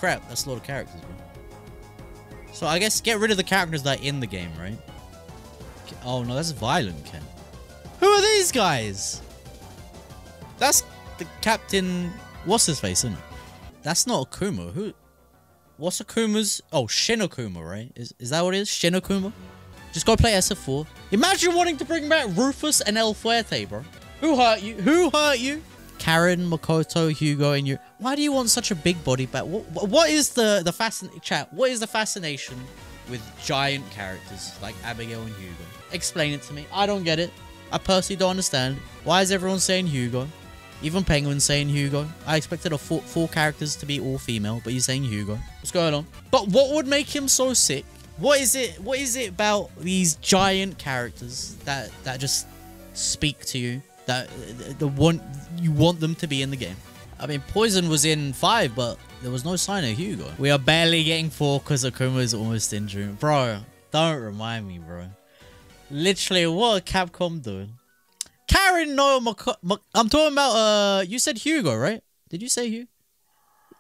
crap. That's a lot of characters, bro. So I guess get rid of the characters that are in the game, right? Oh, no, that's Violent Ken. Who are these guys? That's the Captain... What's his face, isn't it? That's not Akuma. Who... What's Akuma's... Oh, Shin Akuma, right? Is that what it is? Shin Akuma? Just go play SF4. Imagine wanting to bring back Rufus and El Fuerte, bro. Who hurt you? Who hurt you? Karin, Makoto, Hugo, and you. Why do you want such a big body back? What is the fascination with giant characters like Abigail and Hugo? Explain it to me. I don't get it. I personally don't understand. Why is everyone saying Hugo? Even Penguin's saying Hugo. I expected a four characters to be all female, but you're saying Hugo. What's going on? But what would make him so sick? What is it about these giant characters that just speak to you? That you want them to be in the game? I mean, Poison was in 5, but there was no sign of Hugo. We are barely getting 4 because Akuma is almost injured. Bro, don't remind me, bro. Literally, what are Capcom doing? Karin, no, I'm talking about, you said Hugo, right? Did you say Hugo?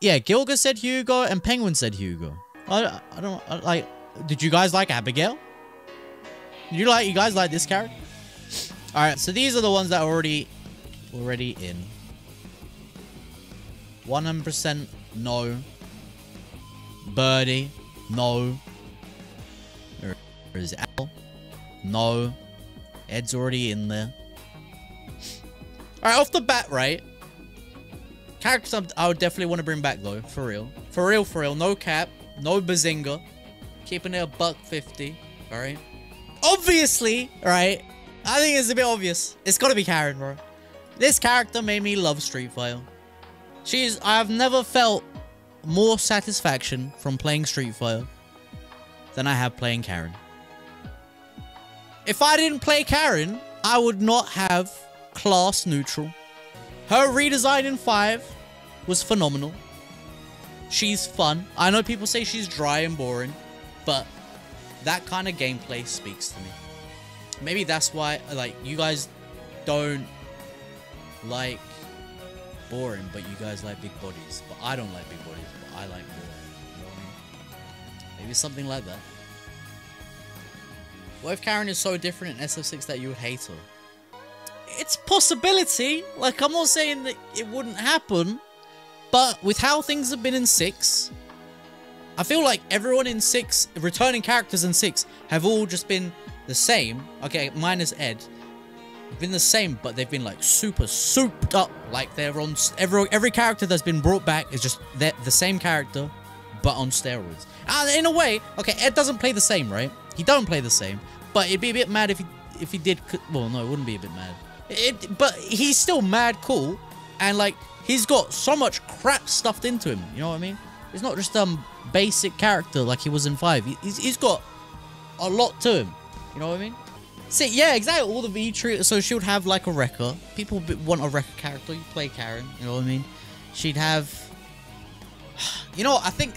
Yeah, Gilga said Hugo and Penguin said Hugo. Did you guys like Abigail? You guys like this character? Alright, so these are the ones that are already in. 100% no. Birdie, no. Where is Al? No. Ed's already in there. Alright, off the bat, right? Characters I would definitely want to bring back, though. For real. For real. No Cap. No Bazinga. Keeping it $1.50. Alright. Obviously, right? I think it's a bit obvious. It's gotta be Karin, bro. This character made me love Street Fighter. I've never felt more satisfaction from playing Street Fighter than I have playing Karin. If I didn't play Karin, I would not have class neutral. Her redesign in 5 was phenomenal. She's fun. I know people say she's dry and boring, but that kind of gameplay speaks to me. Maybe that's why, like, you guys don't like boring, but you guys like big bodies. But I don't like big bodies, but I like boring. You know what I mean? Maybe something like that. What if Karin is so different in SF6 that you would hate her? It's a possibility. Like, I'm not saying that it wouldn't happen, but with how things have been in 6, I feel like everyone in 6, returning characters in 6, have all just been the same. Okay, minus Ed. They've been the same, but they've been like super souped up. Like they're on every character that's been brought back is just the same character, but on steroids. And in a way, okay, Ed doesn't play the same, right? He don't play the same, but it'd be a bit mad if he did. Well, no, it wouldn't be a bit mad. But he's still mad cool, and like he's got so much crap stuffed into him. You know what I mean? He's not just basic character like he was in 5. He's got a lot to him. You know what I mean? See, yeah, exactly. All the V-Tree. So she would have like a Wrecker. People want a Wrecker character. You play Karin. You know what I mean? She'd have... You know, I think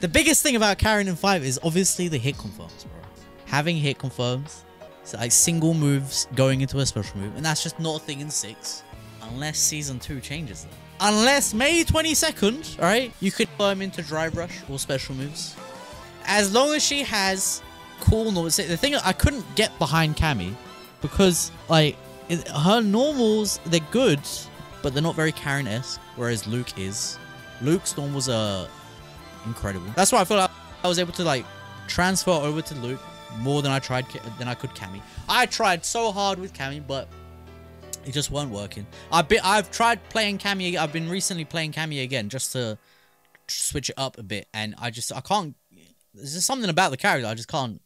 the biggest thing about Karin in 5 is obviously the hit confirms, bro. Having hit confirms. So like single moves going into a special move. And that's just not a thing in 6. Unless Season 2 changes that. Unless May 22nd, alright? You could confirm into Drive Rush or special moves. As long as she has... cool normals. The thing I couldn't get behind Cammy because like her normals, they're good, but they're not very Karin-esque, whereas Luke is. Luke's normals are incredible. That's why I feel like I was able to like transfer over to Luke more than I could Cammy. I tried so hard with Cammy, but it just weren't working. I've tried playing Cammy. I've been recently playing Cammy again just to switch it up a bit, and I can't. There's just something about the character I just can't.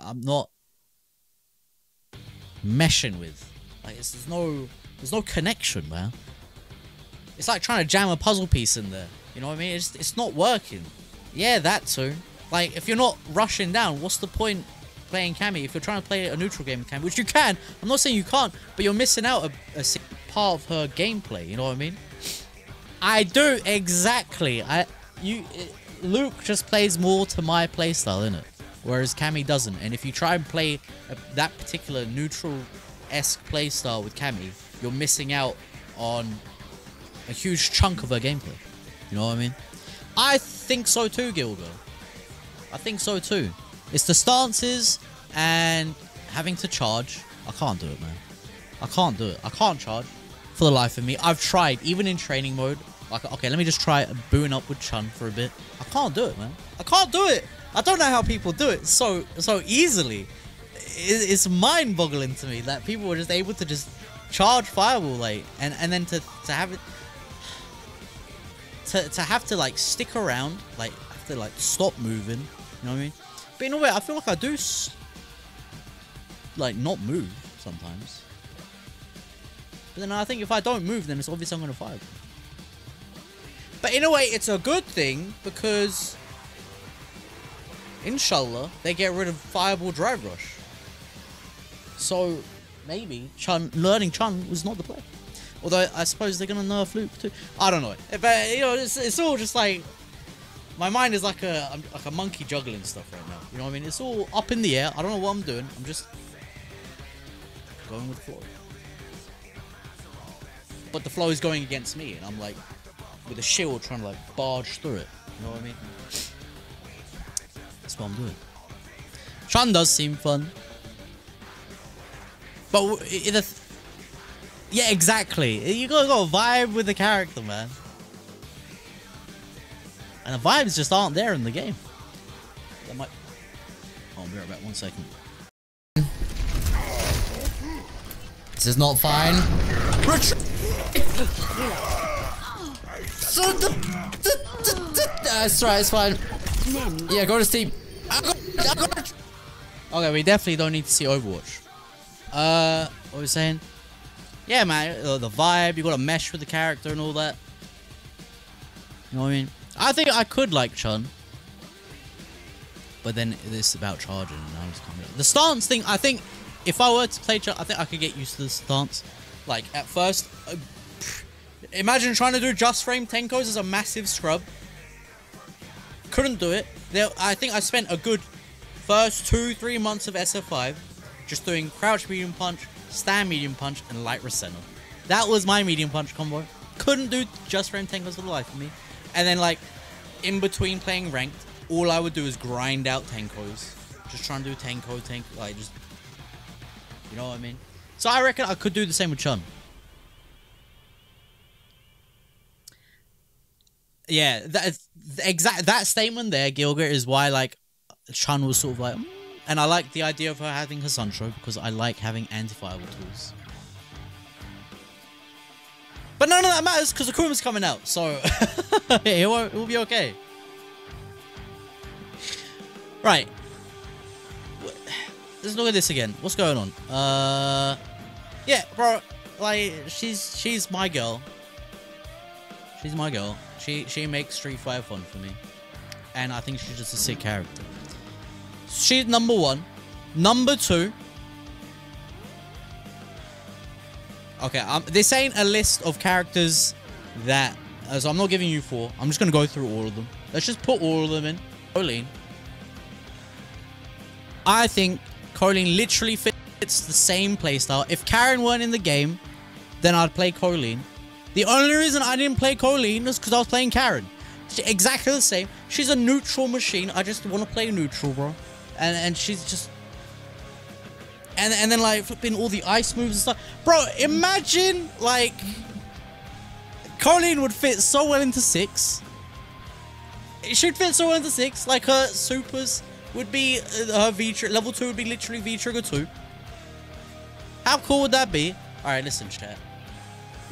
I'm not meshing with. Like there's no connection, man. It's like trying to jam a puzzle piece in there. You know what I mean? It's not working. Yeah, that too. Like if you're not rushing down, what's the point playing Cammy? If you're trying to play a neutral game with Cammy, which you can. I'm not saying you can't, but you're missing out a part of her gameplay. You know what I mean? I do exactly. Luke just plays more to my playstyle, innit? Whereas Cammy doesn't. And if you try and play that particular neutral-esque playstyle with Cammy, you're missing out on a huge chunk of her gameplay. You know what I mean? I think so too, Gilgo. I think so too. It's the stances and having to charge. I can't do it, man. I can't do it. I can't charge for the life of me. I've tried, even in training mode. Like, okay, let me just try booting up with Chun for a bit. I can't do it, man. I can't do it. I don't know how people do it so easily. It's mind-boggling to me that people were just able to just charge Fireball, like, and then to have it to have to like stick around, like have to like stop moving. You know what I mean? But in a way, I feel like I do like not move sometimes. But then I think if I don't move, then it's obvious I'm gonna fire. But in a way, it's a good thing because, inshallah, they get rid of Fireball Drive Rush. So maybe learning Chun was not the play. Although I suppose they're gonna nerf Luke too. I don't know. But you know, it's all just like my mind is like a monkey juggling stuff right now. You know what I mean? It's all up in the air. I don't know what I'm doing. I'm just going with the flow. But the flow is going against me, and I'm like with a shield trying to like barge through it. You know what I mean? That's what I'm doing. Chun does seem fun. But yeah, exactly. You gotta vibe with the character, man. And the vibes just aren't there in the game. That might... Oh, I'll be right back. 1 second. This is not fine. Retreat! It's right, it's fine. Yeah, go to Steam. Okay, we definitely don't need to see Overwatch. What was I saying? Yeah, man, the vibe, you gotta mesh with the character and all that. You know what I mean? I think I could like Chun. But then it's about charging and I just can't. The stance thing, I think if I were to play Chun, I think I could get used to the stance. Like, at first, imagine trying to do just frame Tenkos as a massive scrub. Couldn't do it. I think I spent a good first 2-3 months of SF5 just doing crouch medium punch, stand medium punch, and light Rasenna. That was my medium punch combo. Couldn't do just frame Tenkos for the life of me. And then, like, in between playing ranked, all I would do is grind out Tenkos. Just trying to do Tenko, like, just... You know what I mean? So I reckon I could do the same with Chun. Yeah, that statement there, Gilgert, is why, like, Chun was sort of like... And I like the idea of her having her Sunshine because I like having anti-fireball tools. But none of that matters because Akuma's coming out, so it will be okay. Right. Let's look at this again. What's going on? Yeah, bro. Like, she's my girl. She's my girl. She makes Street Fighter fun for me, and I think she's just a sick character. She's number 1. Number 2. Okay, this ain't a list of characters that... So I'm not giving you 4. I'm just going to go through all of them. Let's just put all of them in. Colleen. I think Colleen literally fits the same playstyle. If Karin weren't in the game, then I'd play Colleen. The only reason I didn't play Colleen was because I was playing Karin. She's exactly the same. She's a neutral machine. I just want to play neutral, bro. And she's just... And then, like, flipping all the ice moves and stuff. Bro, imagine, like... Colleen would fit so well into 6. It should fit so well into 6. Like, her supers would be... her V-trigger... Level 2 would be literally V-trigger 2. How cool would that be? Alright, listen, chat.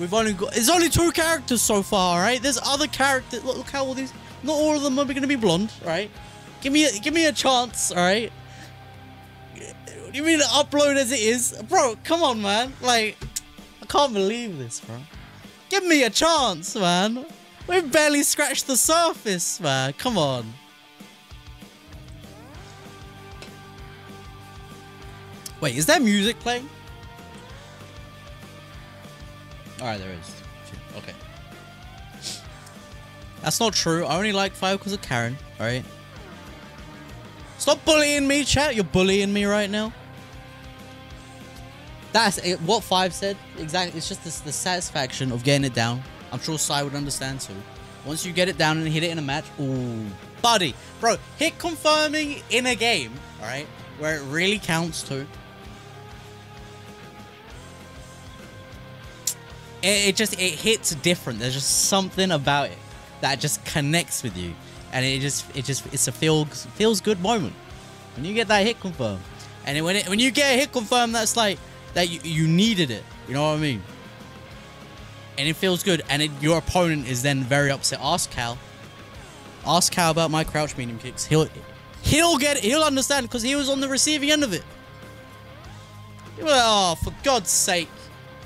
We've only got... There's only 2 characters so far, alright? There's other characters... Look how all these... Not all of them are going to be blonde, right? Give me a chance, alright? You mean to upload as it is? Bro, come on, man. Like, I can't believe this, bro. Give me a chance, man. We've barely scratched the surface, man. Come on. Wait, is there music playing? Alright, there is. Okay. That's not true. I only like 5 because of Karin, alright? Stop bullying me, chat. You're bullying me right now. That's it, what 5 said. Exactly. It's just the satisfaction of getting it down. I'm sure Sai would understand too. Once you get it down and hit it in a match, ooh, buddy. Bro, hit confirming in a game, alright, where it really counts too. It hits different. There's just something about it that just connects with you. And it's a feels good moment. When you get that hit confirm. And when you get a hit confirm, that's like, that you needed it. You know what I mean? And it feels good. And your opponent is then very upset. Ask Cal. Ask Cal about my crouch medium kicks. He'll get it. He'll understand because he was on the receiving end of it. You're like, oh, for God's sake.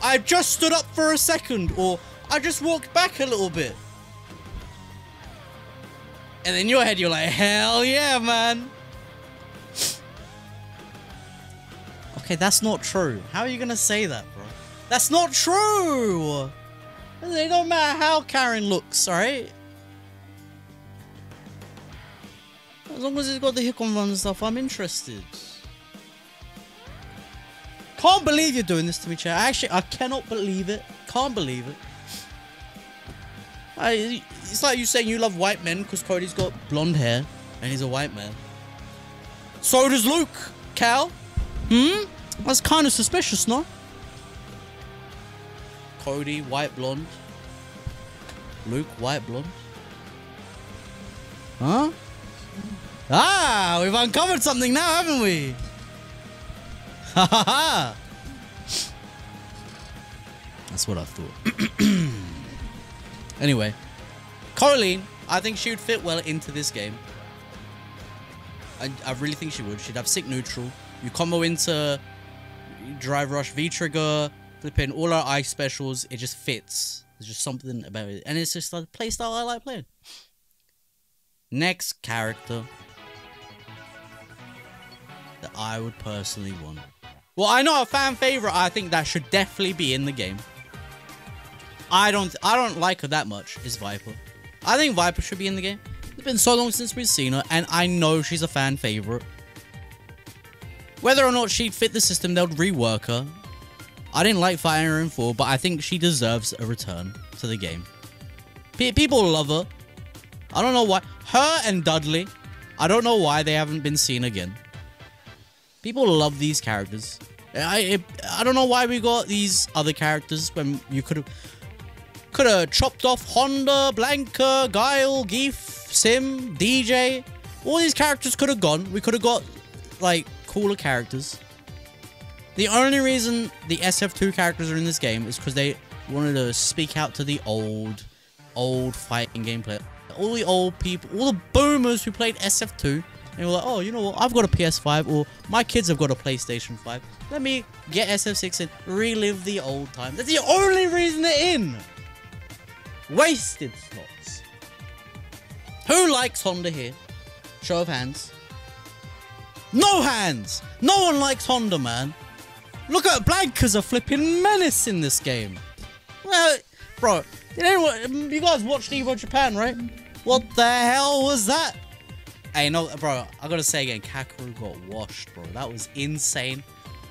I just stood up for a second. Or I just walked back a little bit. And in your head, you're like, hell yeah, man. Okay, that's not true. How are you going to say that, bro? That's not true. It don't matter how Karin looks, alright? As long as he's got the hit on run and stuff, I'm interested. Can't believe you're doing this to me, chat. Actually, I cannot believe it. Can't believe it. It's like you saying you love white men because Cody's got blonde hair and he's a white man. So does Luke, Cal. That's kind of suspicious, no? Cody, white blonde. Luke, white blonde. Huh? Ah, we've uncovered something now, haven't we? Ha ha ha! That's what I thought. Anyway, Coraline, I think she would fit well into this game. I really think she would. She'd have sick neutral. You combo into drive rush, V-trigger, flipping all our ice specials. It just fits. There's just something about it. And it's just like the playstyle I like playing. Next character that I would personally want. Well, I know a fan favorite I think that should definitely be in the game. I don't like her that much, is Viper. I think Viper should be in the game. It's been so long since we've seen her, and I know she's a fan favorite. Whether or not she'd fit the system, they'll rework her. I didn't like fighting her in 4, but I think she deserves a return to the game. People love her. I don't know why. Her and Dudley, I don't know why they haven't been seen again. People love these characters. I don't know why we got these other characters when you could have chopped off Honda, Blanca, Guile, Geef, Sim, DJ. All these characters could have gone. We could have got, like, cooler characters. The only reason the SF2 characters are in this game is because they wanted to speak out to the old fighting gameplay. All the old people, all the boomers who played SF2, and were like, oh, you know what, I've got a PS5, or my kids have got a PlayStation 5. Let me get SF6 and relive the old time. That's the only reason they're in. Wasted slots. Who likes Honda here? Show of hands. No hands! No one likes Honda, man. Look at Blanca's a flipping menace in this game. Well, bro, you guys watched Evo Japan, right? What the hell was that? Hey, no, bro, I gotta say again, Kakeru got washed, bro. That was insane.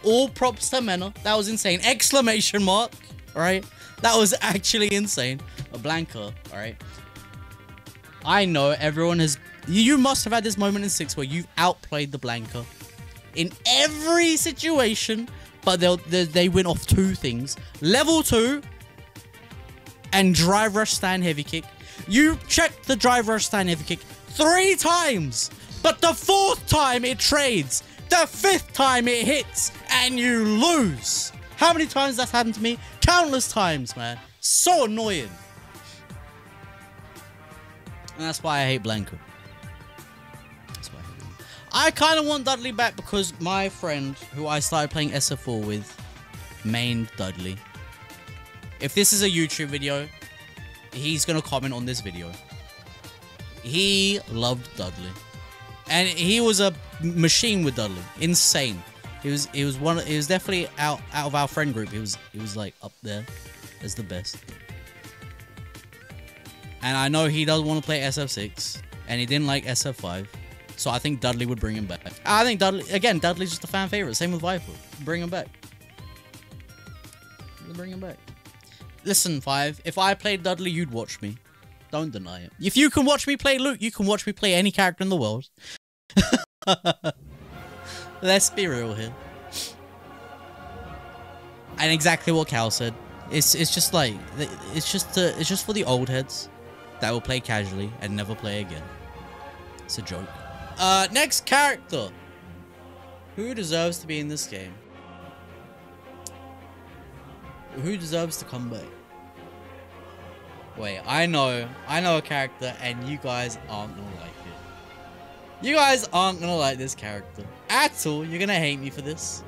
All props to Mena. That was insane. Exclamation mark, alright? That was actually insane. Blanca, alright? I know everyone has... You must have had this moment in 6 where you've outplayed the Blanca in every situation, but they win off 2 things. Level 2 and drive rush stand heavy kick. You checked the drive rush stand heavy kick 3 times, but the 4th time it trades, the 5th time it hits, and you lose. How many times that's happened to me? Countless times, man. So annoying. And that's why I hate Blanca. I kind of want Dudley back because my friend, who I started playing SF4 with, mained Dudley. If this is a YouTube video, he's going to comment on this video. He loved Dudley. And he was a machine with Dudley. Insane. He was definitely out of our friend group. He was like up there as the best. And I know he doesn't want to play SF6. And he didn't like SF5. So I think Dudley would bring him back. I think Dudley's just a fan favorite. Same with Viper. Bring him back. Bring him back. Listen, 5. If I played Dudley, you'd watch me. Don't deny it. If you can watch me play Luke, you can watch me play any character in the world. Let's be real here. And exactly what Cal said. It's just like it's just for the old heads that will play casually and never play again. It's a joke. Next character. Who deserves to be in this game? Who deserves to come back? Wait, I know a character, and you guys aren't gonna like it. You guys aren't gonna like this character at all. You're gonna hate me for this.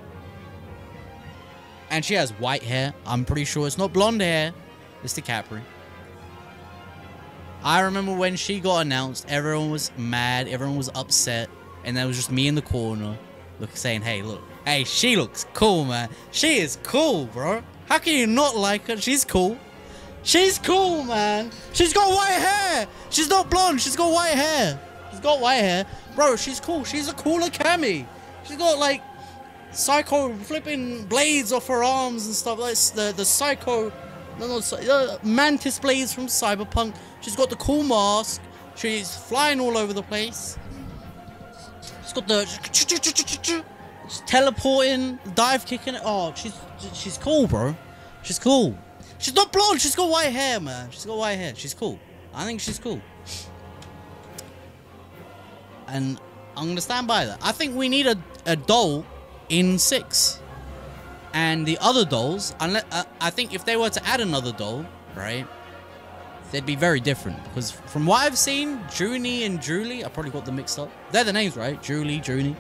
And she has white hair. I'm pretty sure it's not blonde hair. It's the Capri. I remember when she got announced, everyone was mad, everyone was upset, and there was just me in the corner, saying, "Hey, look, hey, she looks cool, man. She is cool, bro. How can you not like her? She's cool. She's cool, man. She's got white hair. She's not blonde. She's got white hair. She's got white hair, bro. She's cool. She's a cooler Cammy. She's got like psycho flipping blades off her arms and stuff like the psycho." Mantis blades from Cyberpunk. She's got the cool mask. She's flying all over the place. She's got the she's teleporting, dive kicking. Oh, she's cool, bro. She's cool. She's not blonde. She's got white hair, man. She's got white hair. She's cool. I think she's cool. And I'm gonna stand by that. I think we need a doll in 6. And the other dolls, unless I think if they were to add another doll, right, they'd be very different. Because from what I've seen, Junie and Julie, I probably got them mixed up. They're the names, right? Julie, Junie.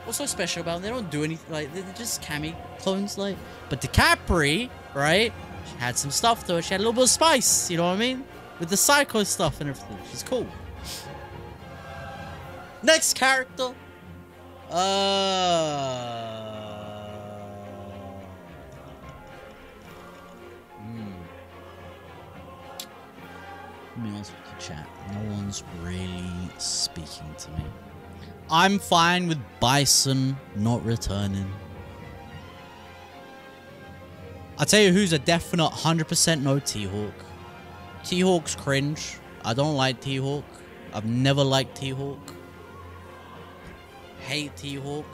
What's so special about them? They don't do anything, like, they're just Cammy clones, like. But the Capri, right, she had some stuff to her. She had a little bit of spice, you know what I mean? With the psycho stuff and everything. She's cool. Next character. Let me honest with the chat. No one's really speaking to me. I'm fine with Bison not returning. I'll tell you who's a definite 100% no T-Hawk. T-Hawk's cringe. I don't like T-Hawk. I've never liked T-Hawk. Hate T-Hawk.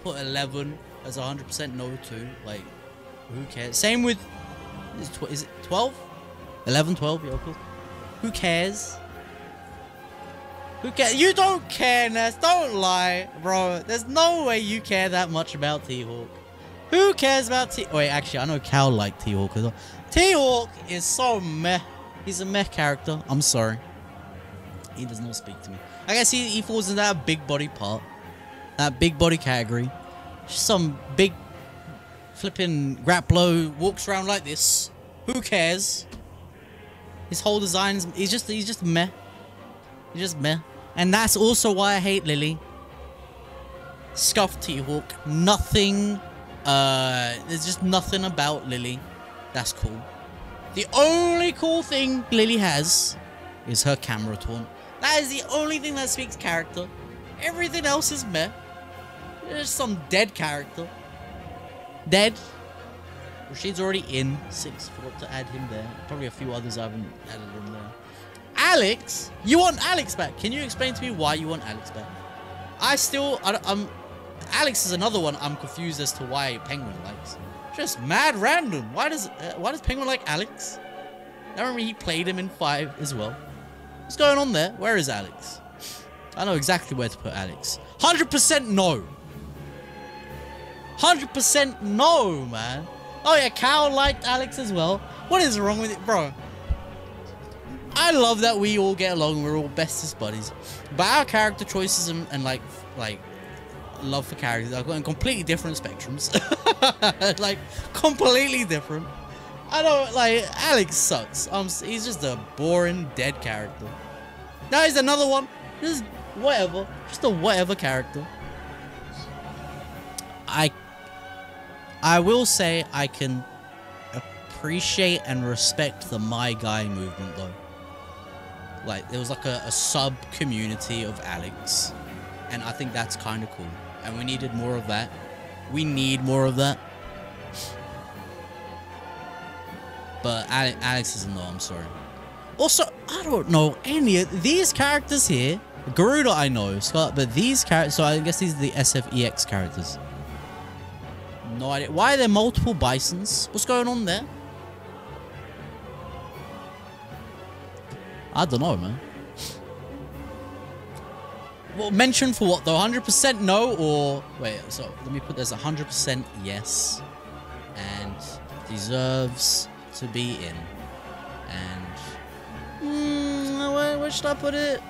Put 11 as 100% no to. Like, who cares? Same with... Is it 12? 11, 12? Yeah, of course. Who cares? Who cares? You don't care, Ness. Don't lie, bro. There's no way you care that much about T-Hawk. Who cares about T... Wait, actually, I know Cal liked T-Hawk as well. T-Hawk is so meh. He's a meh character. I'm sorry. He does not speak to me. I guess he falls in that big body part. That big body category. Just some big flipping grappler walks around like this. Who cares? His whole design is... He's just meh. He's just meh. And that's also why I hate Lily. Scuffed T-Hawk. Nothing... there's just nothing about Lily that's cool. The only cool thing Lily has is her camera taunt. That is the only thing that speaks character. Everything else is meh. There's some dead character. Dead. Rashid's already in 6. Forgot to add him there. Probably a few others I haven't added in there. Alex? You want Alex back? Can you explain to me why you want Alex back? Alex is another one I'm confused as to why Penguin likes. Just mad random. Why does Penguin like Alex? I remember he played him in 5 as well. What's going on there? Where is Alex? I know exactly where to put Alex. 100% no. 100% no, man. Oh yeah, Cal liked Alex as well. What is wrong with it, bro? I love that we all get along. We're all bestest buddies. But our character choices and like love for characters are going completely different spectrums. Like completely different. I don't like Alex sucks. He's just a boring dead character. Now he's another one. Just whatever. Just a whatever character. I will say I can appreciate and respect the My Guy movement though. Like there was like a sub community of Alex. And I think that's kind of cool. And we needed more of that. We need more of that. But Alex is a no, I'm sorry. Also, I don't know any of these characters here. Garuda I know, Scott, but these characters, so I guess these are the sf6 characters. No idea. Why are there multiple bisons? What's going on there? I don't know, man. Well, mention for what though? 100% no, or wait, so let me put this 100% yes. And deserves to be in. And where should I put it?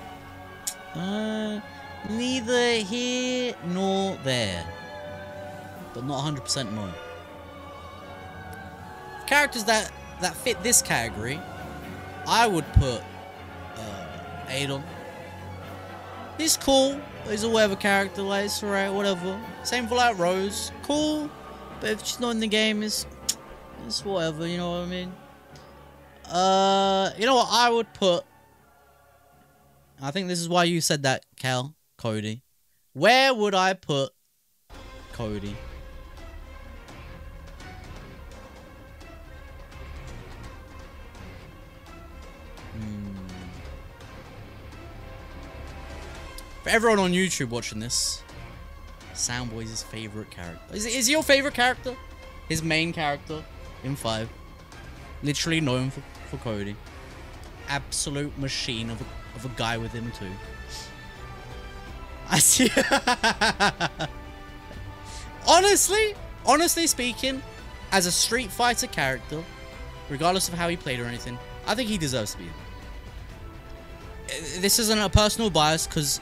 Neither here nor there. But not 100% no. Characters that fit this category, I would put Adon. He's cool. He's a whatever character, like, it's alright, whatever. Same for like Rose. Cool. But if she's not in the game, it's whatever, you know what I mean? You know what I would put? I think this is why you said that, Cal. Cody. Where would I put Cody? For everyone on YouTube watching this, Soundboy's favorite character. Is he your favorite character? His main character in 5. Literally known for Cody. Absolute machine of a guy with him too. I see. Honestly speaking, as a Street Fighter character, regardless of how he played or anything, I think he deserves to be in. This isn't a personal bias because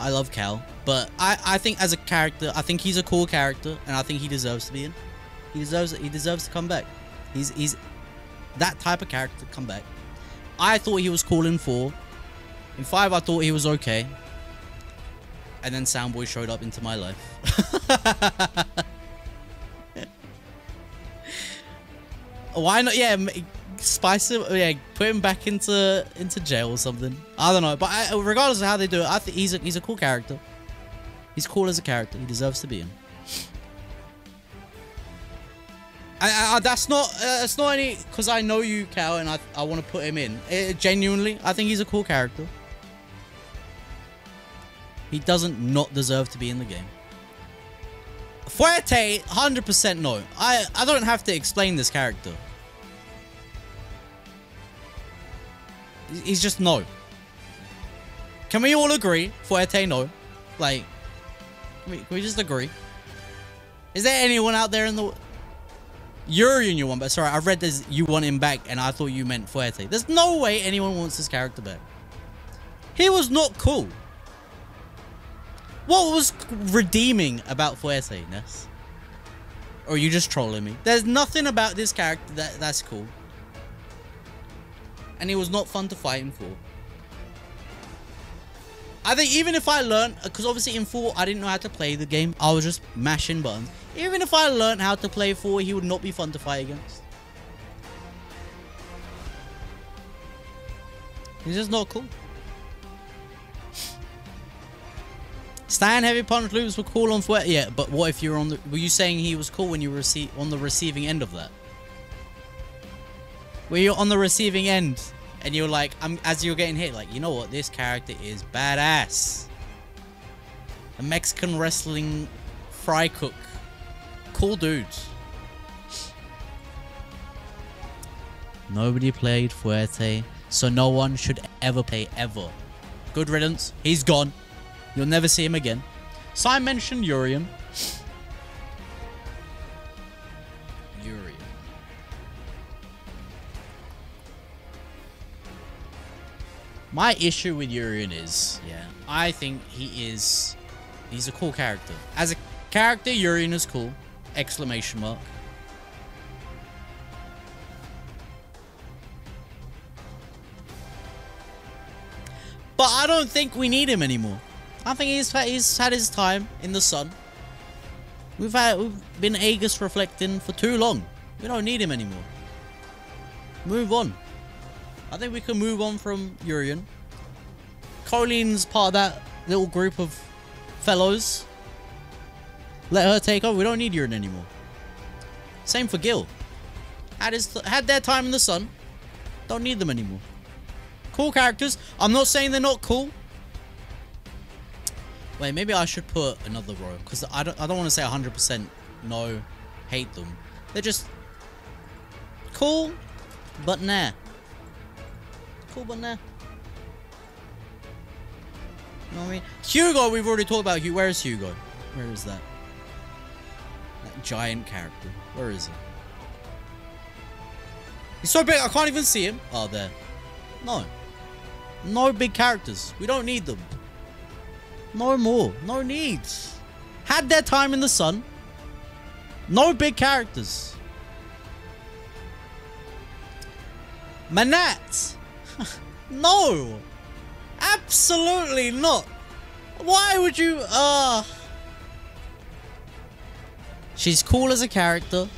I love Cal, but I think as a character, I think he's a cool character, and I think he deserves to be in. He deserves to come back. He's that type of character to come back. I thought he was cool in 4. In 5, I thought he was okay. And then Soundboy showed up into my life. Why not? Yeah, spice him. Yeah, put him back into jail or something. I don't know. But regardless of how they do it, I think he's a cool character. He's cool as a character. He deserves to be in. That's not any because I know you, Cal, and I want to put him in. Genuinely, I think he's a cool character. He doesn't not deserve to be in the game. Fuerte, 100% no. I don't have to explain this character. He's just no. Can we all agree? Fuerte, no. Like, can we just agree? Is there anyone out there in the... Urian you want, but sorry, I read this, you want him back, and I thought you meant Fuerte. There's no way anyone wants this character back. He was not cool. What was redeeming about Fuerte, Ness? Or are you just trolling me? There's nothing about this character that's cool. And he was not fun to fight in 4. I think even if I learned, because obviously in 4 I didn't know how to play the game. I was just mashing buttons. Even if I learned how to play 4, he would not be fun to fight against. He's just not cool. Stan Heavy Punch loops were cool on Fuerte. Yeah, but what if you're on the... Were you saying he was cool when you were on the receiving end of that? Were you on the receiving end and you're like, as you're getting hit, like, you know what? This character is badass. A Mexican wrestling fry cook. Cool dude. Nobody played Fuerte, so no one should ever play ever. Good riddance. He's gone. You'll never see him again. So I mentioned Urian. My issue with Urian is, yeah, I think he's a cool character. As a character, Urian is cool. Exclamation mark. But I don't think we need him anymore. I think he's had his time in the sun. We've been Aegis reflecting for too long. We don't need him anymore. Move on. I think we can move on from Urian. Colleen's part of that little group of fellows. Let her take over. We don't need Urian anymore. Same for Gil. Had their time in the sun. Don't need them anymore. Cool characters. I'm not saying they're not cool. Wait, maybe I should put another row, because I don't want to say 100% no, hate them. They're just cool, but nah. Cool, but nah. You know what I mean? Hugo, we've already talked about. Where is Hugo? Where is that? That giant character. Where is he? He's so big, I can't even see him. Oh, there. No. No big characters. We don't need them. No more. No needs. Had their time in the sun. No big characters. Manat. No. Absolutely not. Why would you... She's cool as a character.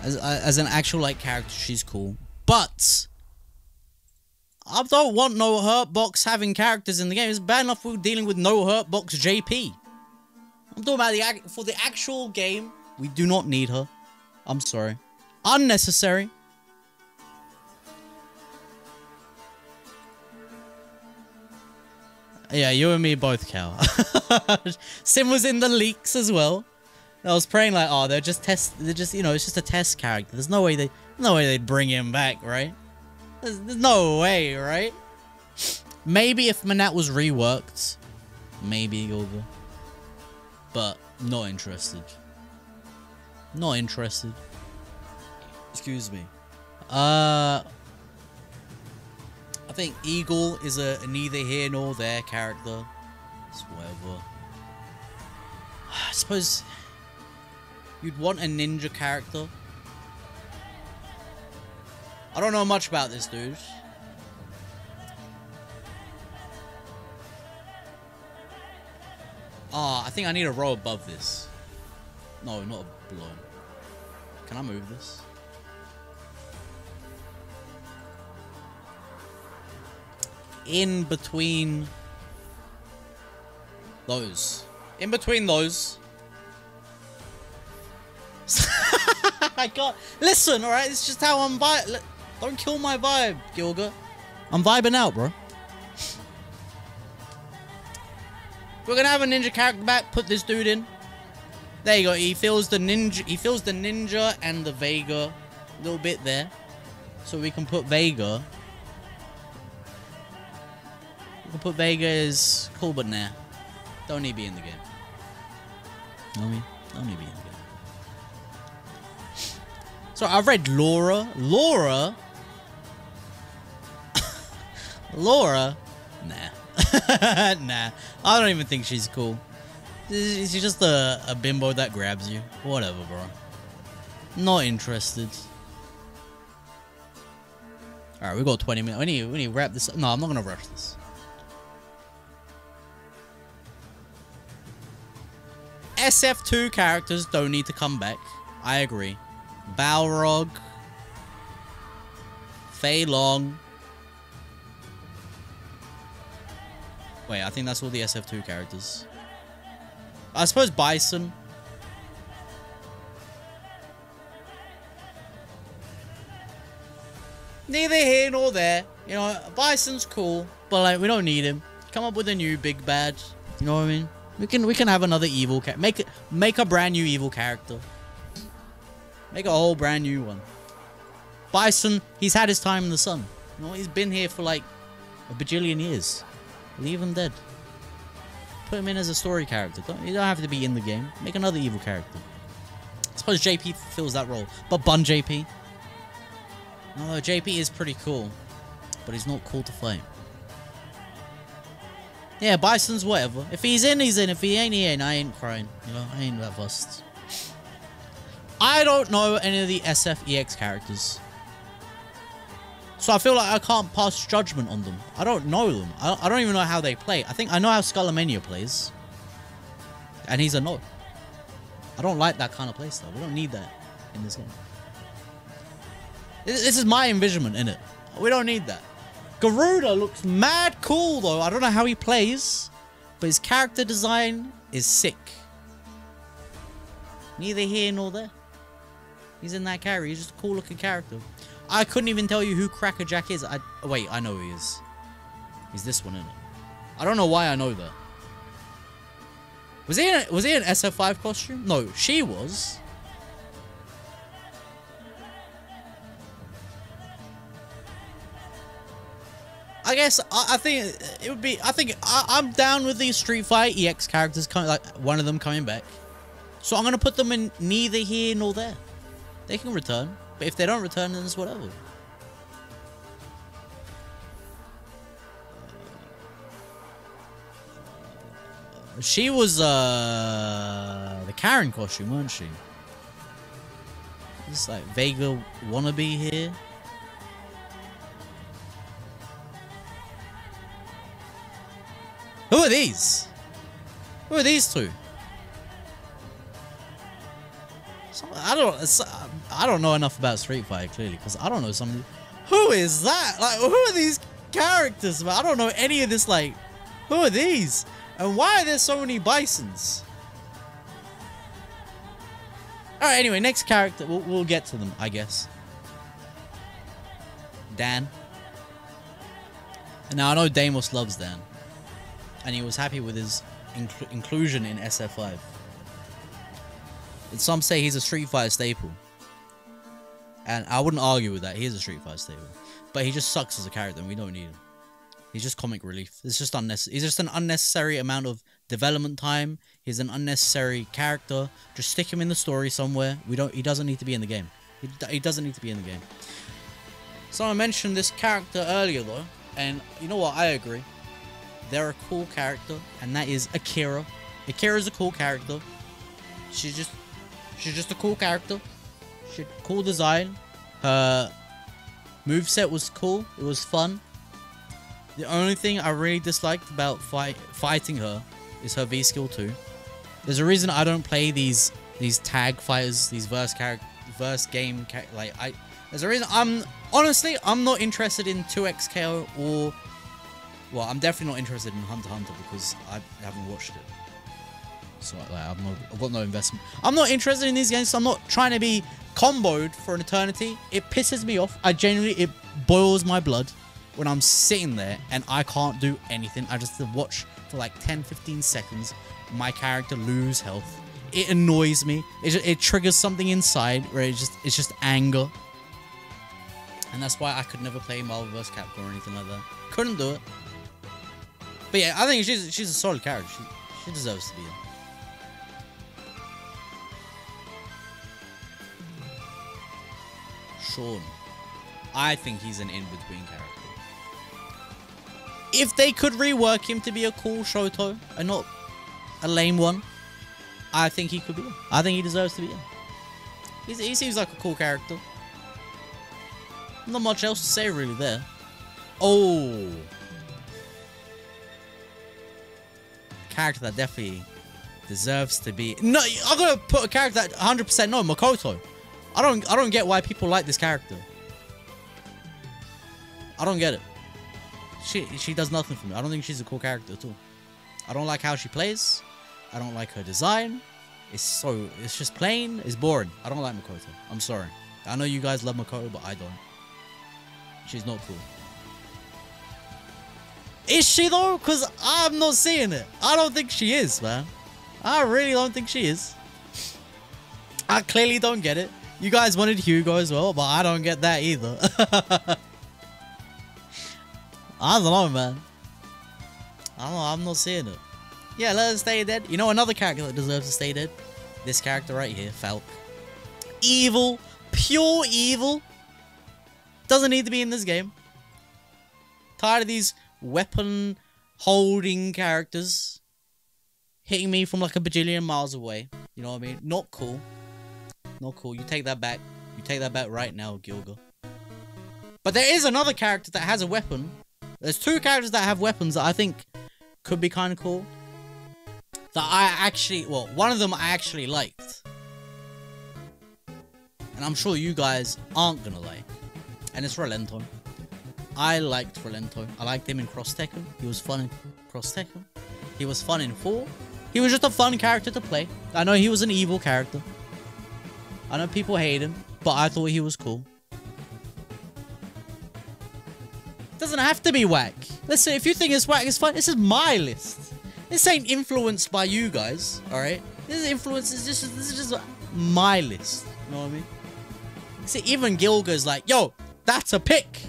As an actual, like, character, she's cool. But... I don't want no hurt box having characters in the game. It's bad enough we're dealing with no hurt box JP. I'm talking about for the actual game. We do not need her. I'm sorry. Unnecessary. Yeah, you and me both, Cal. Sim was in the leaks as well. I was praying like, oh, they're just, you know, it's just a test character. There's no way they'd bring him back, right? There's no way, right? Maybe if Manat was reworked, maybe over. But not interested. Not interested. Excuse me. I think Eagle is a neither here nor there character. It's whatever. I suppose you'd want a ninja character. I don't know much about this dude. Ah, I think I need a row above this. No, not below. Can I move this? In between those. In between those. I can't. Listen, alright? It's just how I'm vibing. Don't kill my vibe, Gilga. I'm vibing out, bro. We're gonna have a ninja character back. Put this dude in. There you go. He feels the ninja. He feels the ninja and the Vega a little bit there. So we can put Vega. We can put Vega as cool, but nah. Don't need to be in the game. You know what I mean? Don't need to be in the game. So I've read Laura. Laura? Nah. Nah. I don't even think she's cool. She's just a bimbo that grabs you. Whatever, bro. Not interested. Alright, we got 20 minutes. We need to wrap this up. No, I'm not gonna rush this. SF2 characters don't need to come back. I agree. Balrog. Fei Long. Wait, I think that's all the SF2 characters. I suppose Bison. Neither here nor there. You know, Bison's cool, but like we don't need him. Come up with a new big bad. You know what I mean? We can have another evil character. Make a brand new evil character. Make a whole brand new one. Bison, he's had his time in the sun. You know, he's been here for like a bajillion years. Leave him dead. Put him in as a story character. You don't have to be in the game. Make another evil character. I suppose JP fills that role. But bun JP. Although JP is pretty cool. But he's not cool to fight. Yeah, Bison's whatever. If he's in, he's in. If he ain't, he ain't. I ain't crying. You know, I ain't that fussed. I don't know any of the SFEX characters. So I feel like I can't pass judgment on them. I don't know them. I don't even know how they play. I think I know how Skullomania plays. And he's a no. I don't like that kind of playstyle. We don't need that in this game. This is my envisionment, innit? We don't need that. Garuda looks mad cool, though. I don't know how he plays. But his character design is sick. Neither here nor there. He's in that character. He's just a cool looking character. I couldn't even tell you who Crackerjack is. Wait, I know who he is. He's this one, isn't it? I don't know why I know that. Was he an SF5 costume? No, she was. I guess I think it would be. I'm down with these Street Fighter EX characters coming, like one of them coming back. So I'm gonna put them in neither here nor there. They can return, but if they don't return, then it's whatever. She was the Karin costume, weren't she? This like Vega wannabe here. Who are these? Who are these two? I don't know enough about Street Fighter clearly, because I don't know somebody. Who is that? Like, who are these characters? Man, I don't know any of this. Like, who are these? And why are there so many bisons? All right. Anyway, next character. We'll get to them, I guess. Dan. And now I know Deimos loves Dan, and he was happy with his inclusion in SF5. And some say he's a Street Fighter staple, and I wouldn't argue with that. He is a Street Fighter staple, but he just sucks as a character, and we don't need him. He's just comic relief. It's just unnecessary. He's just an unnecessary amount of development time. He's an unnecessary character. Just stick him in the story somewhere. He doesn't need to be in the game. He doesn't need to be in the game. Someone mentioned this character earlier though, and you know what? I agree. They're a cool character, and that is Akira. Akira's a cool character. She's just a cool character. She had cool design. Her moveset was cool. It was fun. The only thing I really disliked about fighting her is her V skill 2. There's a reason I don't play these tag fighters, these verse game there's a reason I'm not interested in 2XKO or, well, I'm definitely not interested in Hunter x Hunter because I haven't watched it. So like, I've got no investment. I'm not interested in these games, so I'm not trying to be comboed for an eternity. It pisses me off. It boils my blood when I'm sitting there and I can't do anything. I just watch for like 10-15 seconds my character lose health. It annoys me. It triggers something inside where it's just anger. And that's why I could never play Marvel vs. Capcom or anything like that. Couldn't do it. But yeah, I think she's a solid character. She deserves to be in. Sean. I think he's an in-between character. If they could rework him to be a cool Shoto and not a lame one, I think he could be in. I think he deserves to be in. He seems like a cool character. Not much else to say really there. Oh. Character that definitely deserves to be... No, I'm gonna put a character that 100% no, Makoto. I don't get why people like this character. I don't get it. She does nothing for me. I don't think she's a cool character at all. I don't like how she plays. I don't like her design. It's just plain. It's boring. I don't like Makoto. I'm sorry. I know you guys love Makoto, but I don't. She's not cool. Is she though? Because I'm not seeing it. I don't think she is, man. I really don't think she is. I clearly don't get it. You guys wanted Hugo as well, but I don't get that either. I don't know, man. I don't know. I'm not seeing it. Yeah, let her stay dead. You know another character that deserves to stay dead? This character right here, Falk. Evil. Pure evil. Doesn't need to be in this game. Tired of these weapon holding characters hitting me from like a bajillion miles away. You know what I mean? Not cool. Not cool. You take that back. You take that back right now, Gilga. But there is another character that has a weapon. There's two characters that have weapons that I think could be kind of cool. That I actually... Well, one of them I actually liked. And I'm sure you guys aren't gonna like. And it's Rolento. I liked Rolento. I liked him in Cross Tekken. He was fun in Cross Tekken. He was fun in 4. He was just a fun character to play. I know he was an evil character. I know people hate him. but I thought he was cool. Doesn't have to be whack. Listen, if you think it's whack, it's fine. This is my list. This ain't influenced by you guys, alright? This is this is just my list. You know what I mean? See, even Gilga's like, yo, that's a pick.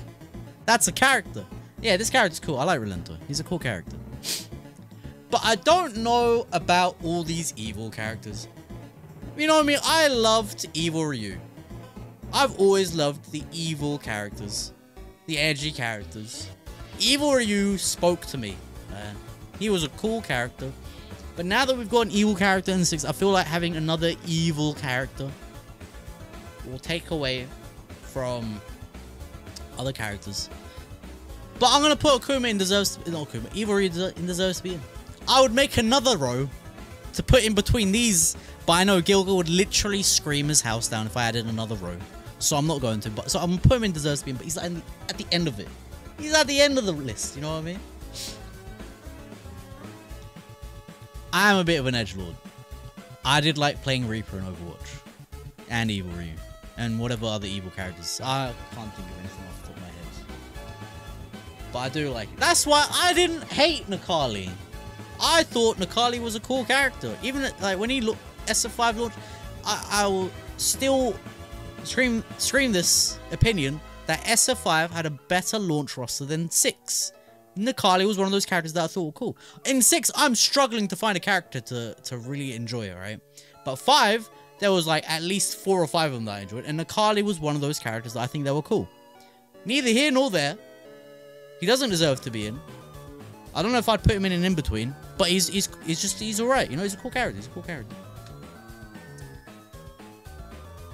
That's a character. Yeah, this character's cool. I like Relento. He's a cool character. But I don't know about all these evil characters. You know what I mean? I loved Evil Ryu. I've always loved the evil characters. The edgy characters. Evil Ryu spoke to me, man. He was a cool character. But now that we've got an evil character in 6, I feel like having another evil character will take away from other characters. But I'm going to put Akuma in deserves... Not Akuma. Evil Ryu in deserves to be in. I would make another row to put in between these. But I know Gilga would literally scream his house down if I added another row. So I'm not going to. So I'm going to put him in deserves to be in. But he's at the end of it. He's at the end of the list. You know what I mean? I am a bit of an edgelord. I did like playing Reaper in Overwatch. And Evil Ryu. And whatever other evil characters. I can't think of anything off the top of my head. But I do like it. That's why I didn't hate Nakali. I thought Nakali was a cool character. Even like when he looked SF5 launch, I will still scream this opinion that SF5 had a better launch roster than 6. Nakali was one of those characters that I thought were cool. In 6, I'm struggling to find a character to really enjoy, right? But 5, there was like at least 4 or 5 of them that I enjoyed. And Nakali was one of those characters that I think that were cool. Neither here nor there. He doesn't deserve to be in. I don't know if I'd put him in an in-between. But he's alright. You know, he's a cool character. He's a cool character.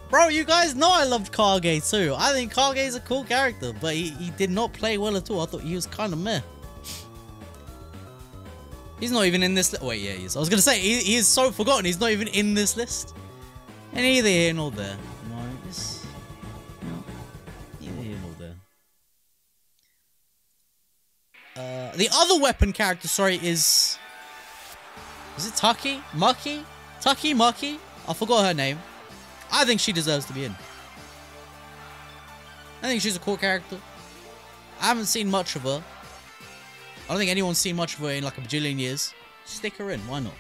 Bro, you guys know I loved Kage too. I think Kage is a cool character. But he did not play well at all. I thought he was kind of meh. He's not even in this list. Wait, yeah, he is. I was going to say, he is so forgotten. He's not even in this list. And neither here nor there. No, it's... No. Neither here nor there. The other weapon character, sorry, is... Is it Taki? Maki? Taki? Maki? I forgot her name. I think she deserves to be in. I think she's a cool character. I haven't seen much of her. I don't think anyone's seen much of her in like a bajillion years. Stick her in, why not?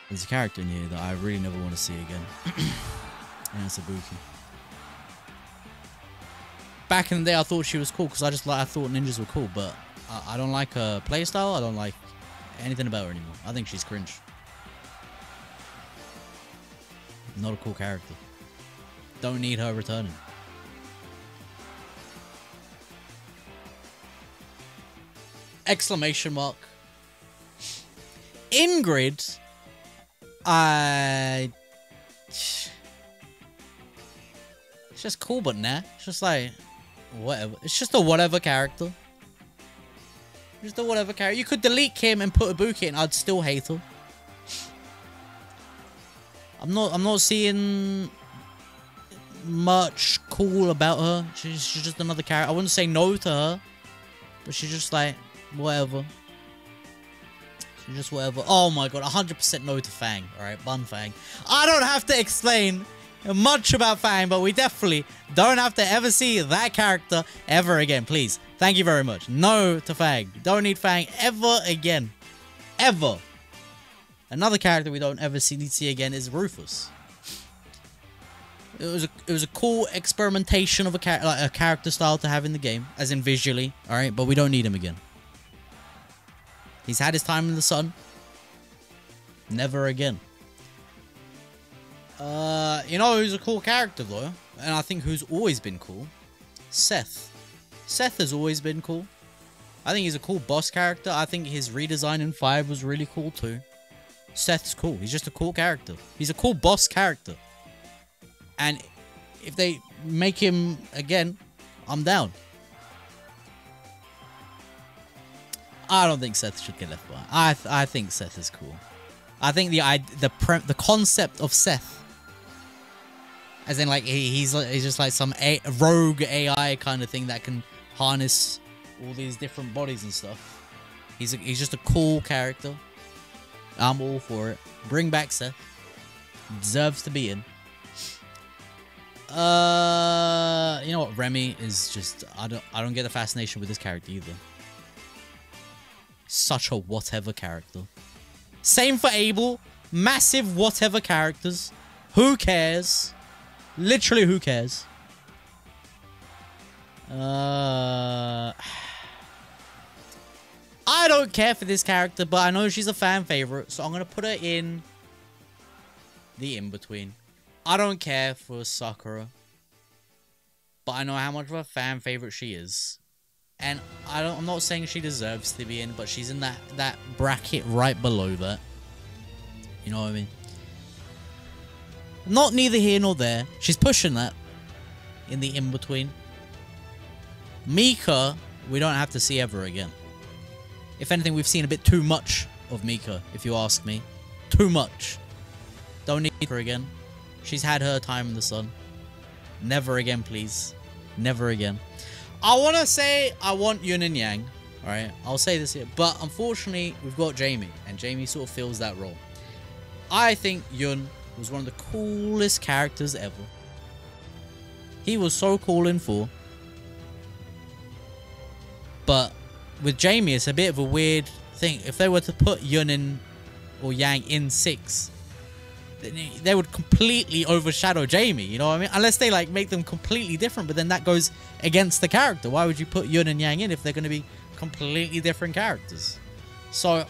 There's a character in here that I really never want to see again. And it's Ibuki. Back in the day I thought she was cool because I thought ninjas were cool, but I don't like her playstyle. I don't like anything about her anymore. I think she's cringe. Not a cool character. Don't need her returning. Exclamation mark. Ingrid. It's just cool, but nah. It's just like whatever. It's just a whatever character. Just a whatever character. You could delete Kim and put Ibuki in. I'd still hate her. I'm not seeing much cool about her. She's just another character. I wouldn't say no to her, but she's just like whatever. She's just whatever. Oh my god, 100% no to Fang. Alright, Bun Fang. I don't have to explain much about Fang, but we definitely don't have to ever see that character ever again. Please. Thank you very much. No to Fang. Don't need Fang ever again. Ever. Another character we don't ever see again is Rufus. It was a cool experimentation of a character style to have in the game, as in visually, alright, but we don't need him again. He's had his time in the sun. Never again. You know who's a cool character though, and I think who's always been cool? Seth. Seth has always been cool. I think he's a cool boss character. I think his redesign in 5 was really cool too. Seth's cool. He's just a cool character. He's a cool boss character. And if they make him again, I'm down. I don't think Seth should get left behind. I think Seth is cool. I think the concept of Seth, as in like he's just like some rogue AI kind of thing that can harness all these different bodies and stuff. He's just a cool character. I'm all for it. Bring back Seth. Deserves to be in. You know what? Remy is just I don't get the fascination with this character either. Such a whatever character. Same for Abel. Massive whatever characters. Who cares? Literally, who cares? I don't care for this character, but I know she's a fan favorite, so I'm gonna put her in the in-between. I don't care for Sakura, but I know how much of a fan favorite she is. And I'm not saying she deserves to be in, but she's in that bracket right below that. You know what I mean? Not neither here nor there. She's pushing that in the in-between. Mika, we don't have to see ever again. If anything, we've seen a bit too much of Mika, if you ask me. Too much. Don't need her again. She's had her time in the sun. Never again, please. Never again. I want to say I want Yun and Yang. Alright, I'll say this here. But unfortunately, we've got Jamie. And Jamie sort of fills that role. I think Yun was one of the coolest characters ever. He was so cool in 4. But with Jamie, it's a bit of a weird thing. If they were to put Yun in or Yang in 6, they would completely overshadow Jamie, you know what I mean? Unless they like make them completely different, but then that goes against the character. Why would you put Yun and Yang in if they're going to be completely different characters? So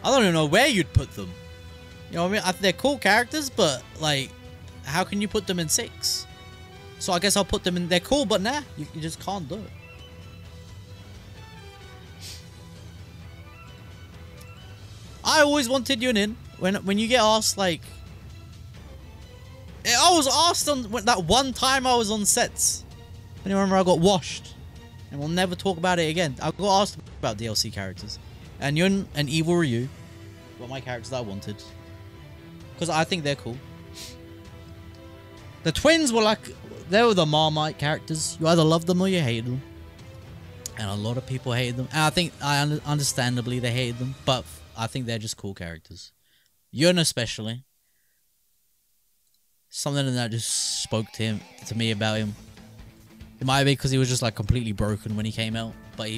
I don't even know where you'd put them. You know what I mean? They're cool characters, but like, how can you put them in 6? So I guess I'll put them in. They're cool, but nah, you just can't do it. I always wanted Yun in. When you get asked, like, I was asked on that one time I was on sets. And you remember I got washed, and we'll never talk about it again. I got asked about DLC characters, and Yun and Evil Ryu were my characters that I wanted because I think they're cool. The twins were like, they were the Marmite characters. You either love them or you hate them. And a lot of people hated them. And I think, understandably, they hated them. But I think they're just cool characters. Yun especially. Something that just spoke to me about him. It might be because he was just like completely broken when he came out. But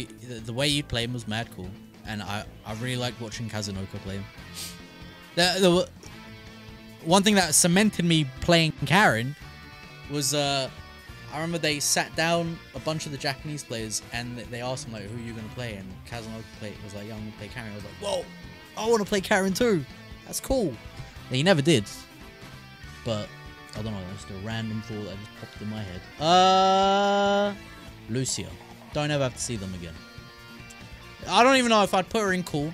the way you'd play him was mad cool. And I really liked watching Kazunoko play him. The one thing that cemented me playing Karin was I remember they sat down a bunch of the Japanese players and they asked him like, who are you gonna play? And Kazunoko was like, yeah, I'm gonna play Karin. I was like, whoa, I want to play Karin too. That's cool. And he never did. But I don't know, that's just a random thought that just popped in my head. Lucia. Don't ever have to see them again. I don't even know if I'd put her in cool.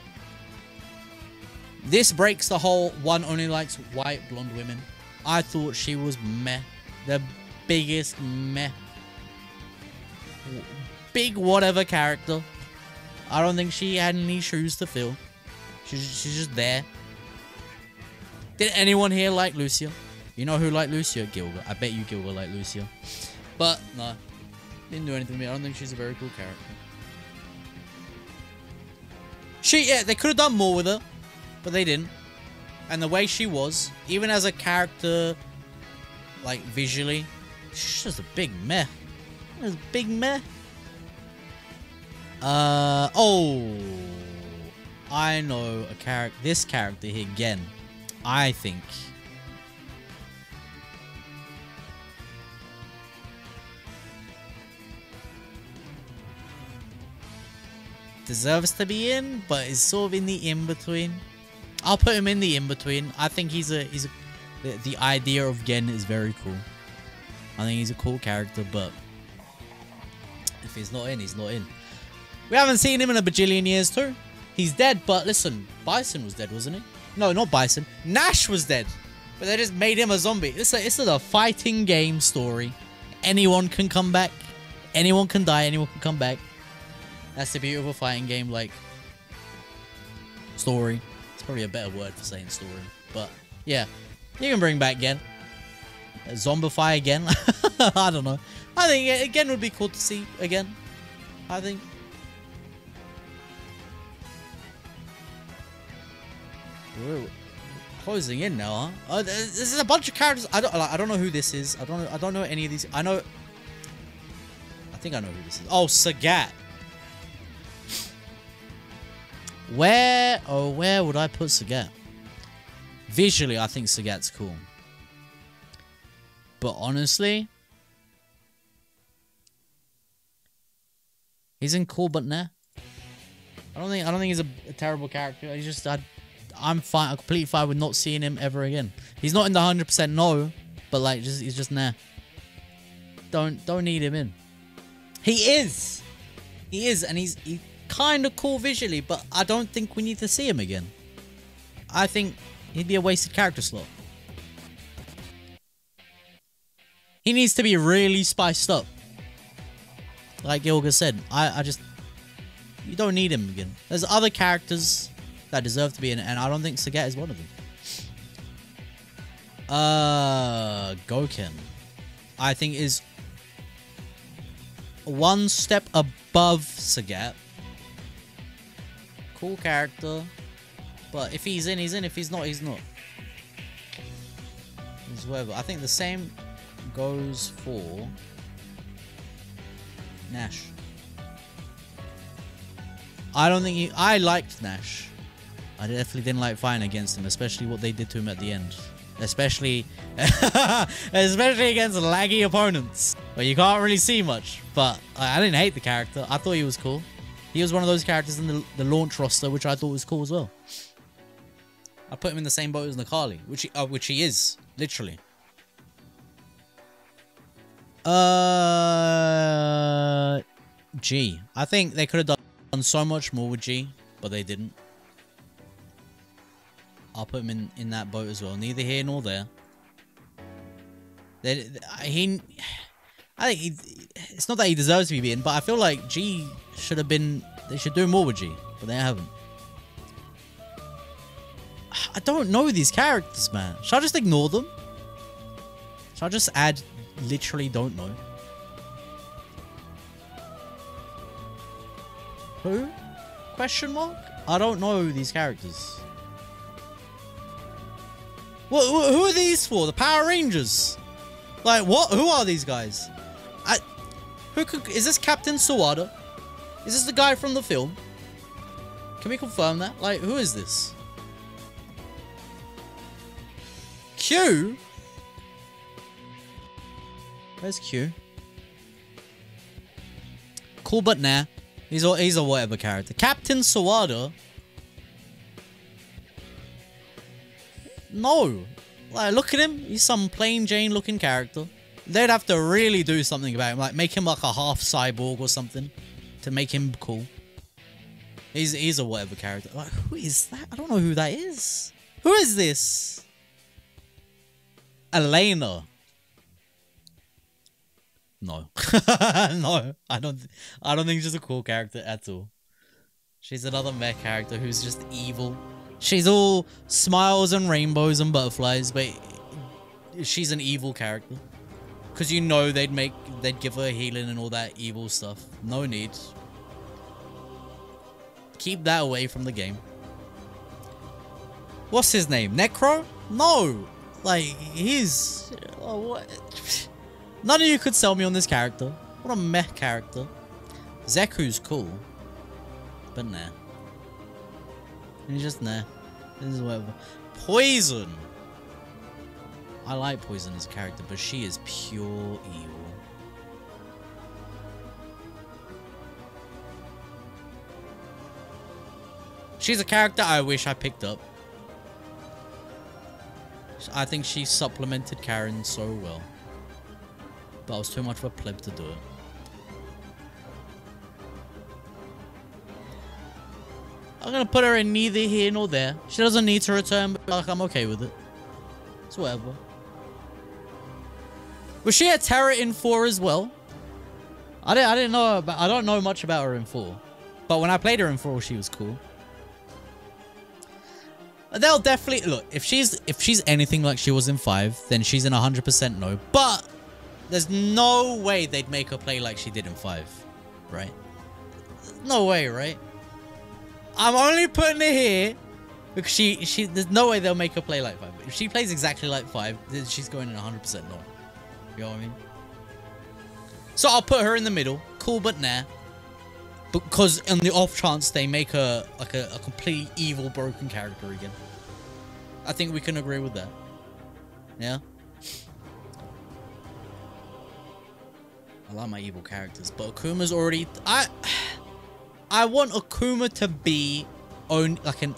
This breaks the whole one only likes white blonde women. I thought she was meh. The biggest meh. Big whatever character. I don't think she had any shoes to fill. She's just there. Did anyone here like Lucia? You know who liked Lucia? Gilga. I bet you Gilga liked Lucia. But, no. Didn't do anything to me. I don't think she's a very cool character. Yeah, they could have done more with her. But they didn't. And the way she was, even as a character, like, visually, she's just a big meh. It's a big meh. Oh. I know a character. This character here, again, I think deserves to be in, but is sort of in the in-between. I'll put him in the in-between. I think the idea of Gen is very cool. I think he's a cool character, but if he's not in, he's not in. We haven't seen him in a bajillion years too. He's dead, but listen, Bison was dead, wasn't he? No, not Bison. Nash was dead, but they just made him a zombie. It's a fighting game story. Anyone can come back. Anyone can die. Anyone can come back. That's the beauty of a fighting game, like, story. It's probably a better word for saying story. But, yeah. You can bring back Gen. Zombify again. I don't know. I think again would be cool to see again. I think. Closing in now, huh? This is a bunch of characters. I don't know who this is. I don't know any of these. I think I know who this is. Oh, Sagat. Where would I put Sagat? Visually, I think Sagat's cool. But honestly, he's in cool, but nah. I don't think he's a terrible character. He's just I'm fine. I'm completely fine with not seeing him ever again. He's not in the 100% no, but like he's just nah. Don't need him in. He is, and he's kind of cool visually, but I don't think we need to see him again. I think he'd be a wasted character slot. He needs to be really spiced up. Like Gilga said, you don't need him again. There's other characters that deserve to be in it, and I don't think Sagat is one of them. Goken, I think is one step above Sagat. Cool character, but if he's in, he's in. If he's not, he's not. It's whatever. I think the same goes for Nash. I don't think I liked Nash. I definitely didn't like fighting against him, especially what they did to him at the end. Especially against laggy opponents. But you can't really see much. But I didn't hate the character. I thought he was cool. He was one of those characters in the launch roster, which I thought was cool as well. I put him in the same boat as Nakali, which he is, literally. G. I think they could have done so much more with G, but they didn't. I'll put him in that boat as well. Neither here nor there. I think it's not that he deserves to be in, but I feel like G should have been. They should do more with G, but they haven't. I don't know these characters, man. Should I just ignore them? Should I just add literally don't know? Who? Question mark? I don't know these characters. Who are these for? The Power Rangers? Like what? Who are these guys? Is this Captain Sawada? Is this the guy from the film? Can we confirm that? Like, who is this? Q? Where's Q? Cool, but nah. He's a whatever character. Captain Sawada? No. Like, look at him. He's some plain Jane looking character. They'd have to really do something about him. Like, make him like a half cyborg or something. To make him cool. He's a whatever character. Like, who is that? I don't know who that is. Who is this? Elena. No. No. I don't think she's a cool character at all. She's another mech character who's just evil. She's all smiles and rainbows and butterflies, but she's an evil character. Because you know they'd give her healing and all that evil stuff. No need. Keep that away from the game. What's his name? Necro? No! Like, he's... Oh, what? None of you could sell me on this character. What a mech character. Zeku's cool. But nah. He's just nah. This is whatever. Poison! I like Poison as a character, but she is pure evil. She's a character I wish I picked up. I think she supplemented Karin so well. But I was too much of a pleb to do it. I'm gonna put her in neither here nor there. She doesn't need to return, but like, I'm okay with it. It's whatever. Was she a Terra in 4 as well? I didn't know about, I don't know much about her in 4. But when I played her in 4, she was cool. They'll definitely look, if she's anything like she was in 5, then she's in 100% no. But there's no way they'd make her play like she did in 5, right? No way, right? I'm only putting it here Because she there's no way they'll make her play like 5. If she plays exactly like 5, then she's going in 100% no. You know what I mean? So I'll put her in the middle. Cool, but nah. Because on the off chance they make her like a completely evil, broken character again. I think we can agree with that. Yeah? I like my evil characters, but Akuma's already... I want Akuma to be like an...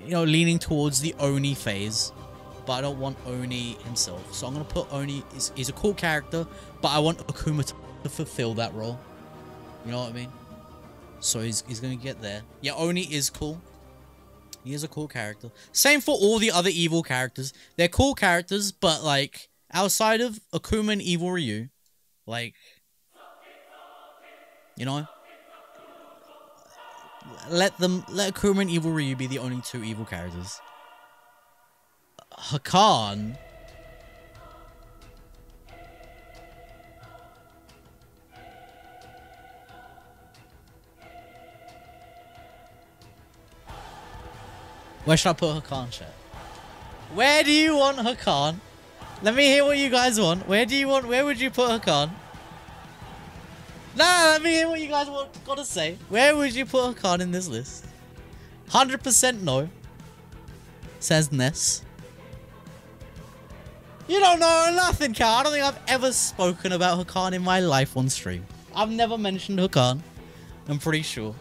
you know, leaning towards the Oni phase. But I don't want Oni himself. So I'm going to put Oni... He's a cool character, but I want Akuma to fulfill that role. You know what I mean? So he's going to get there. Yeah, Oni is cool. He is a cool character. Same for all the other evil characters. They're cool characters, but like outside of Akuma and Evil Ryu, like, you know, let Akuma and Evil Ryu be the only 2 evil characters. Hakan. Where should I put Hakan, chat? Where do you want Hakan? Let me hear what you guys want. Where would you put Hakan? Nah, let me hear what you guys gotta say. Where would you put Hakan in this list? 100% no. Says Ness. You don't know nothing, Cal. I don't think I've ever spoken about Hakan in my life on stream. I've never mentioned Hakan. I'm pretty sure.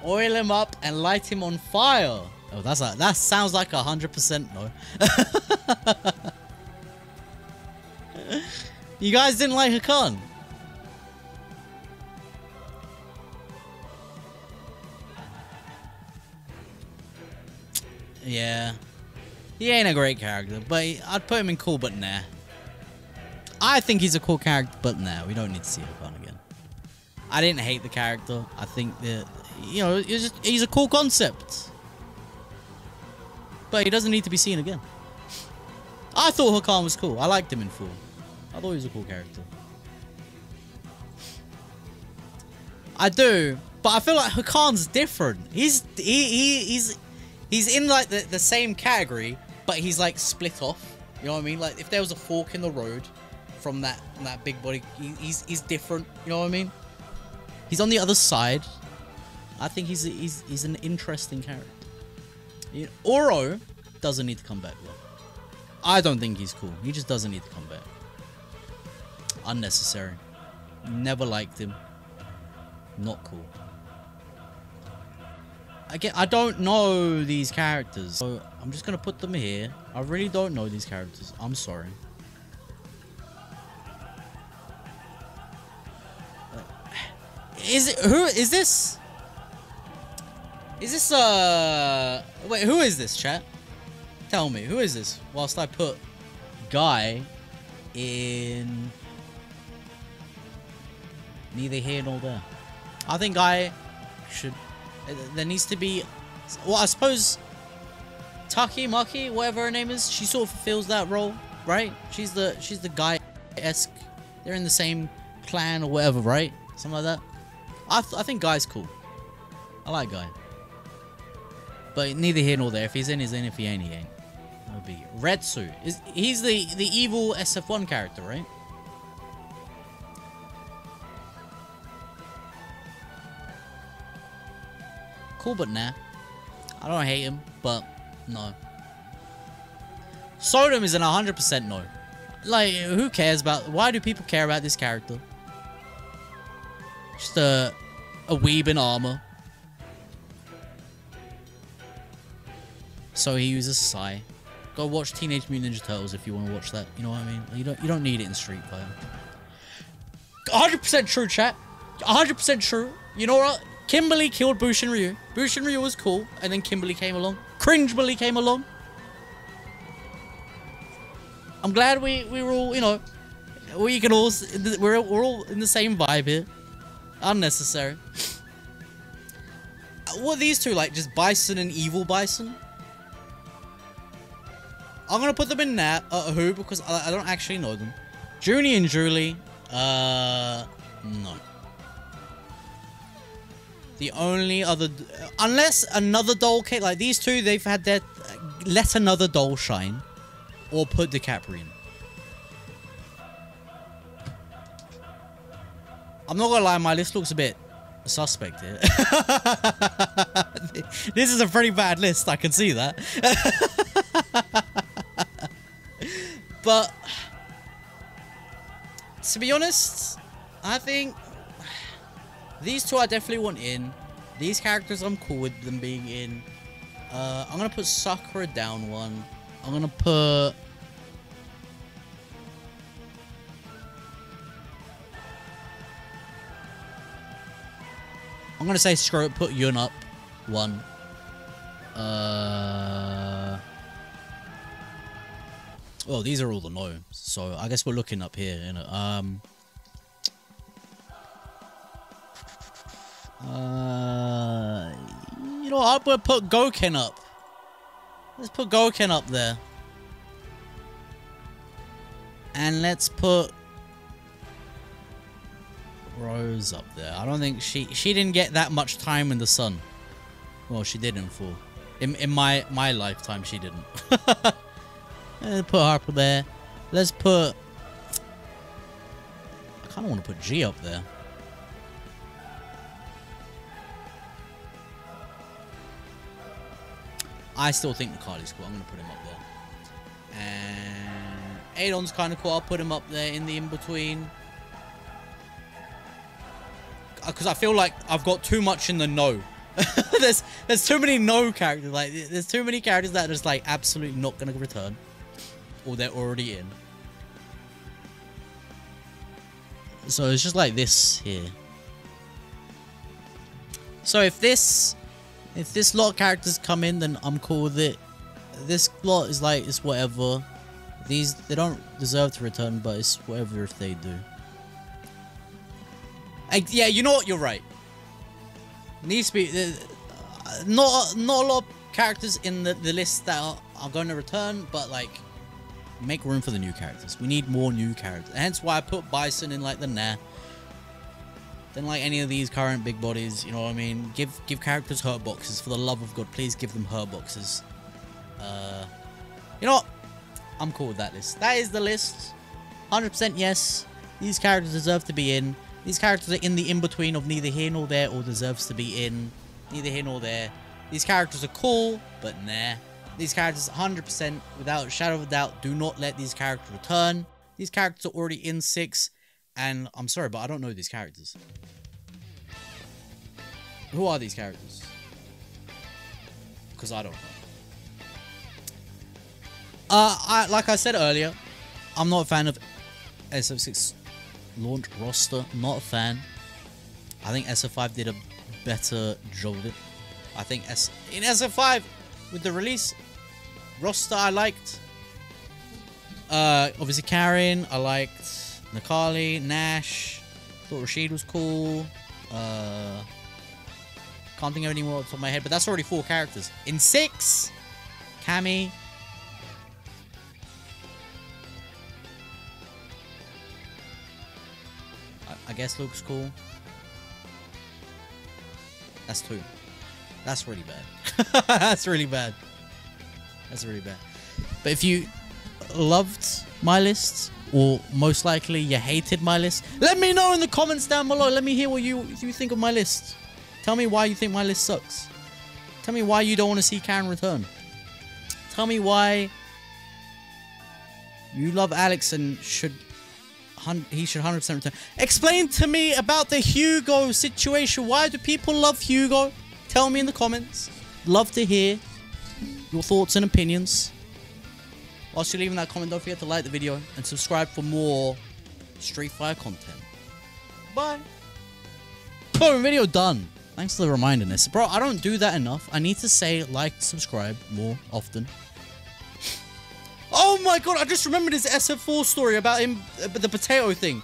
Oil him up and light him on fire. Oh, that sounds like 100% no. You guys didn't like Hakan? Yeah. He ain't a great character, but I'd put him in cool, but nah. I think he's a cool character, but nah, we don't need to see Hakan again. I didn't hate the character. I think that, you know, he's a cool concept. But he doesn't need to be seen again. I thought Hakan was cool. I liked him in full. I thought he was a cool character. I do, but I feel like Hakan's different. He's in like the same category, but he's like split off. You know what I mean? Like if there was a fork in the road from that big body, he's different. You know what I mean? He's on the other side. I think he's an interesting character. You know, Oro doesn't need to come back though. I don't think he's cool. He just doesn't need to come back. Unnecessary. Never liked him. Not cool. Again, I don't know these characters, so I'm just gonna put them here. I really don't know these characters. I'm sorry. Is this wait, who is this, chat? Tell me, who is this? Whilst I put Guy in neither here nor there. I think Guy should, there needs to be, well, I suppose Taki Maki, whatever her name is, she sort of fulfills that role, right? She's the Guy-esque. They're in the same clan or whatever, right? Something like that. I think Guy's cool. I like Guy. But neither here nor there. If he's in, he's in. If he ain't, he ain't. No biggie. Retsu. He's the evil SF1 character, right? Cool, but nah. I don't hate him, but no. Sodom is an 100% no. Like, who cares about... Why do people care about this character? Just a weeb in armor. So he uses Psy. Go watch Teenage Mutant Ninja Turtles if you want to watch that. You know what I mean? You don't need it in Street Fighter. 100% true, chat. 100% true. You know what? Kimberly killed Bushin Ryu. Bushin Ryu was cool, and then Kimberly came along. Cringeberly came along. I'm glad we were all, you know, we're all in the same vibe here. Unnecessary. What are these two like? Just Bison and Evil Bison? I'm gonna put them in that. Who? Because I don't actually know them. Junie and Julie. No. The only other... Unless another doll came... Like, these two, they've had their... Let another doll shine. Or put DiCaprio in. I'm not gonna lie, my list looks a bit suspect here. This is a pretty bad list, I can see that. But... To be honest, I think... These two I definitely want in. These characters I'm cool with them being in. I'm gonna put Sakura down one. I'm gonna put... I'm gonna say screw it, put Yun up one. Well, these are all the no. So I guess we're looking up here, you know. You know, I'm gonna put Goken up. Let's put Goken up there. And let's put Rose up there. I don't think she didn't get that much time in the sun. Well, she did in 4. In my lifetime, she didn't. Let's put Harper there. Let's put... I kind of want to put G up there. I still think Nikali's cool. I'm going to put him up there. And Adon's kind of cool. I'll put him up there in the in-between. Because I feel like I've got too much in the no. there's too many no characters. Like, there's too many characters that are just like absolutely not going to return. Or they're already in. So it's just like this here. So if this lot of characters come in, then I'm cool with it. This lot is like, it's whatever. These, they don't deserve to return, but it's whatever if they do. Yeah, you know what? You're right. Needs to be... not a lot of characters in the list that are going to return, but like, make room for the new characters. We need more new characters. Hence why I put Bison in like the nah. Than like any of these current big bodies, you know what I mean? Give characters hurt boxes. For the love of God, please give them hurt boxes. You know what? I'm cool with that list. That is the list. 100% yes. These characters deserve to be in. These characters are in the in-between of neither here nor there or deserves to be in. Neither here nor there. These characters are cool, but nah. These characters 100%, without a shadow of a doubt, do not let these characters return. These characters are already in 6. And I'm sorry, but I don't know these characters. Who are these characters? Because I don't know. Like I said earlier, I'm not a fan of SF6 launch roster. Not a fan. I think SF5 did a better job of it. I think in SF5, with the release roster, I liked. Obviously Karin, I liked. Nikali, Nash, thought Rashid was cool. Can't think of any more off the top of my head, but that's already 4 characters. In 6, Cammy. I guess Luke's cool. That's 2. That's really bad. That's really bad. That's really bad. But if you loved my list, or most likely you hated my list, let me know in the comments down below. Let me hear what you think of my list. Tell me why you think my list sucks. Tell me why you don't want to see Karin return. Tell me why you love Alex and he should 100% return. Explain to me about the Hugo situation. Why do people love Hugo? Tell me in the comments. Love to hear your thoughts and opinions. Whilst you're leaving that comment, don't forget to like the video and subscribe for more Street Fighter content. Bye. Boom, video done. Thanks for the reminder, Ness. Bro, I don't do that enough. I need to say like, subscribe more often. Oh my god, I just remembered his SF4 story about him, the potato thing.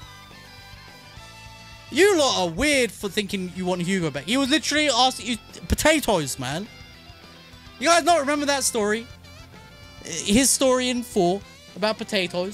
You lot are weird for thinking you want Hugo back. He was literally asking you potatoes, man. You guys not remember that story? His story in 4 about potatoes.